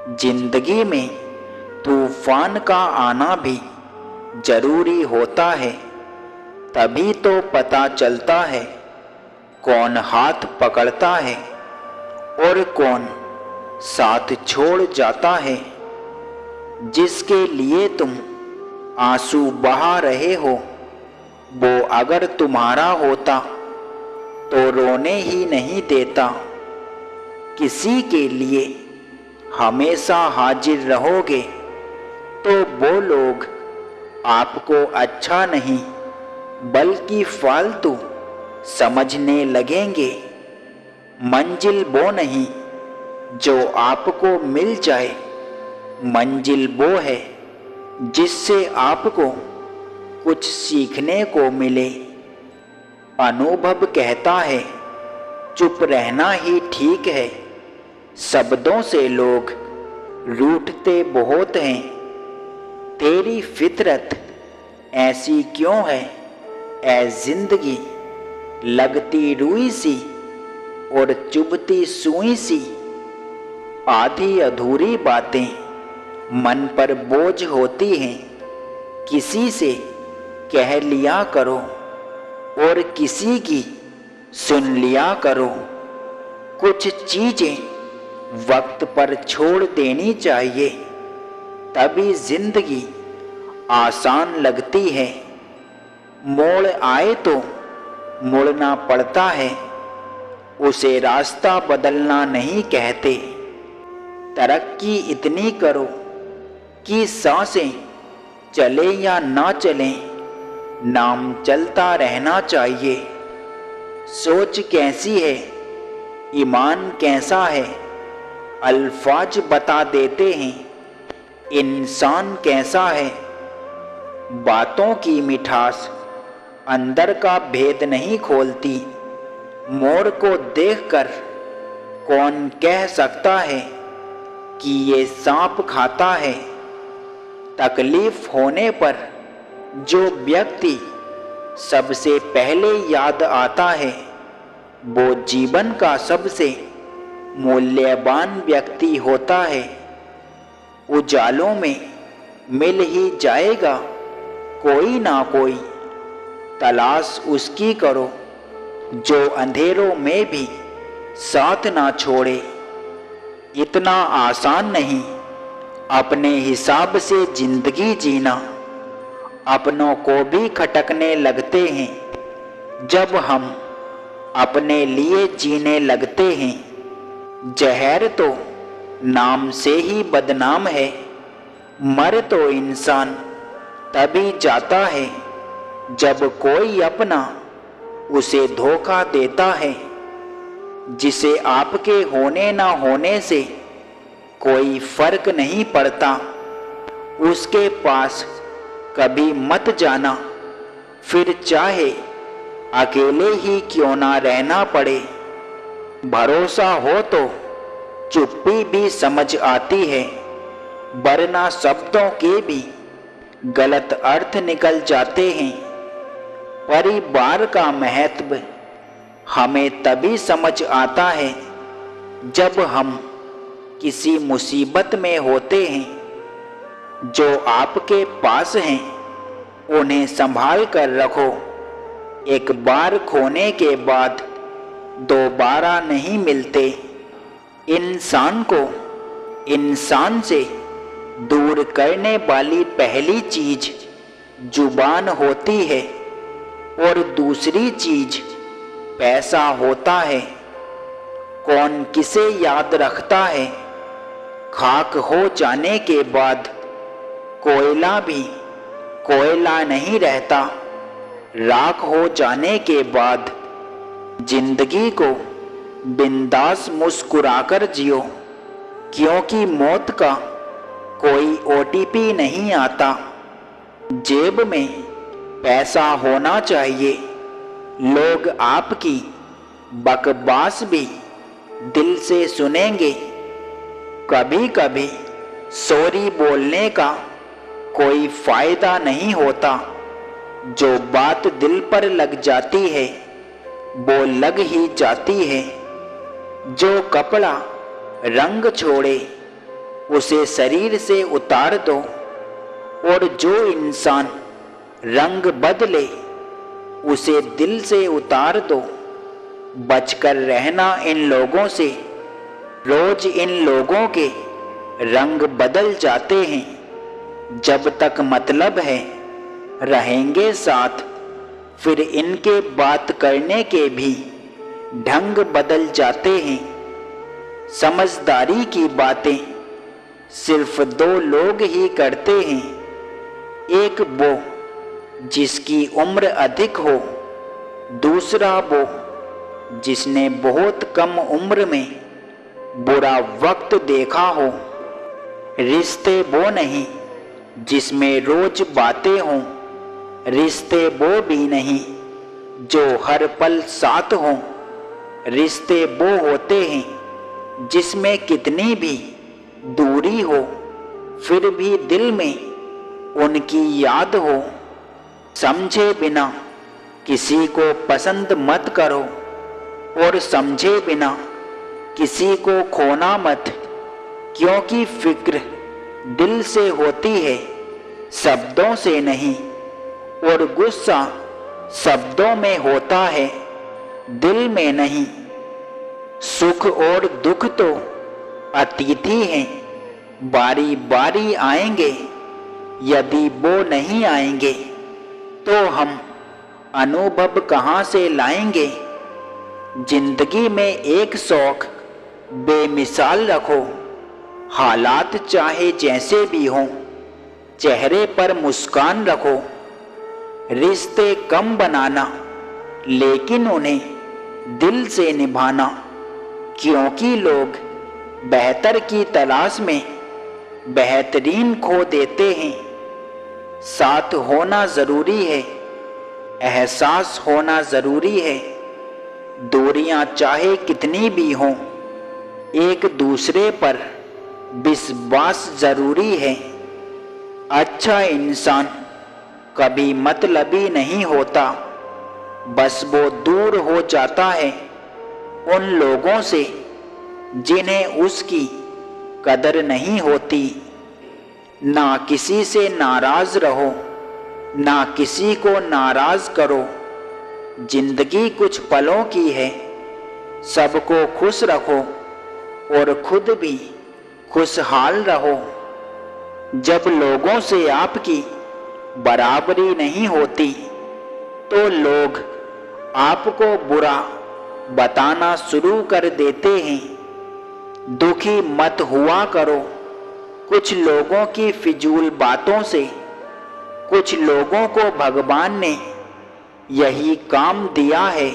जिंदगी में तूफान का आना भी जरूरी होता है, तभी तो पता चलता है कौन हाथ पकड़ता है और कौन साथ छोड़ जाता है। जिसके लिए तुम आंसू बहा रहे हो, वो अगर तुम्हारा होता तो रोने ही नहीं देता। किसी के लिए हमेशा हाजिर रहोगे तो वो लोग आपको अच्छा नहीं बल्कि फालतू समझने लगेंगे। मंजिल वो नहीं जो आपको मिल जाए, मंजिल वो है जिससे आपको कुछ सीखने को मिले। अनुभव कहता है चुप रहना ही ठीक है। शब्दों से लोग रूठते बहुत हैं। तेरी फितरत ऐसी क्यों है ऐ जिंदगी, लगती रुई सी और चुभती सुई सी। आधी अधूरी बातें मन पर बोझ होती हैं। किसी से कह लिया करो और किसी की सुन लिया करो। कुछ चीजें वक्त पर छोड़ देनी चाहिए, तभी जिंदगी आसान लगती है। मोड़ आए तो मुड़ना पड़ता है, उसे रास्ता बदलना नहीं कहते। तरक्की इतनी करो कि सांसें चले या ना चले, नाम चलता रहना चाहिए। सोच कैसी है, ईमान कैसा है, अल्फाज बता देते हैं इंसान कैसा है। बातों की मिठास अंदर का भेद नहीं खोलती। मोर को देखकर कौन कह सकता है कि ये सांप खाता है। तकलीफ होने पर जो व्यक्ति सबसे पहले याद आता है, वो जीवन का सबसे मूल्यवान व्यक्ति होता है। उजालों में मिल ही जाएगा कोई ना कोई, तलाश उसकी करो जो अंधेरों में भी साथ ना छोड़े। इतना आसान नहीं अपने हिसाब से जिंदगी जीना। अपनों को भी खटकने लगते हैं जब हम अपने लिए जीने लगते हैं। जहर तो नाम से ही बदनाम है, मर तो इंसान तभी जाता है जब कोई अपना उसे धोखा देता है। जिसे आपके होने ना होने से कोई फर्क नहीं पड़ता, उसके पास कभी मत जाना, फिर चाहे अकेले ही क्यों ना रहना पड़े। भरोसा हो तो चुप्पी भी समझ आती है, वरना शब्दों के भी गलत अर्थ निकल जाते हैं। परिवार का महत्व हमें तभी समझ आता है जब हम किसी मुसीबत में होते हैं। जो आपके पास हैं उन्हें संभाल कर रखो। एक बार खोने के बाद दोबारा नहीं मिलते। इंसान को इंसान से दूर करने वाली पहली चीज जुबान होती है और दूसरी चीज पैसा होता है। कौन किसे याद रखता है, खाक हो जाने के बाद कोयला भी कोयला नहीं रहता। राख हो जाने के बाद जिंदगी को बिंदास मुस्कुराकर जियो, क्योंकि मौत का कोई ओटीपी नहीं आता। जेब में पैसा होना चाहिए, लोग आपकी बकवास भी दिल से सुनेंगे। कभी कभी सॉरी बोलने का कोई फायदा नहीं होता। जो बात दिल पर लग जाती है वो लग ही जाती है। जो कपड़ा रंग छोड़े उसे शरीर से उतार दो, और जो इंसान रंग बदले उसे दिल से उतार दो। बचकर रहना इन लोगों से, रोज इन लोगों के रंग बदल जाते हैं। जब तक मतलब है रहेंगे साथ, फिर इनके बात करने के भी ढंग बदल जाते हैं। समझदारी की बातें सिर्फ दो लोग ही करते हैं, एक वो जिसकी उम्र अधिक हो, दूसरा वो जिसने बहुत कम उम्र में बुरा वक्त देखा हो। रिश्ते वो नहीं जिसमें रोज बातें हों, रिश्ते वो भी नहीं जो हर पल साथ हों। रिश्ते वो होते हैं जिसमें कितनी भी दूरी हो, फिर भी दिल में उनकी याद हो। समझे बिना किसी को पसंद मत करो, और समझे बिना किसी को खोना मत, क्योंकि फिक्र दिल से होती है, शब्दों से नहीं, और गुस्सा शब्दों में होता है, दिल में नहीं। सुख और दुख तो अतिथि हैं, बारी बारी आएंगे। यदि वो नहीं आएंगे तो हम अनुभव कहाँ से लाएंगे। जिंदगी में एक शौक बेमिसाल रखो, हालात चाहे जैसे भी हों, चेहरे पर मुस्कान रखो। रिश्ते कम बनाना, लेकिन उन्हें दिल से निभाना, क्योंकि लोग बेहतर की तलाश में बेहतरीन खो देते हैं। साथ होना ज़रूरी है, एहसास होना ज़रूरी है। दूरियां चाहे कितनी भी हों, एक दूसरे पर विश्वास ज़रूरी है। अच्छा इंसान कभी मतलबी नहीं होता, बस वो दूर हो जाता है उन लोगों से जिन्हें उसकी कदर नहीं होती। ना किसी से नाराज रहो, ना किसी को नाराज करो। जिंदगी कुछ पलों की है, सबको खुश रखो और खुद भी खुशहाल रहो। जब लोगों से आपकी बराबरी नहीं होती, तो लोग आपको बुरा बताना शुरू कर देते हैं। दुखी मत हुआ करो कुछ लोगों की फिजूल बातों से। कुछ लोगों को भगवान ने यही काम दिया है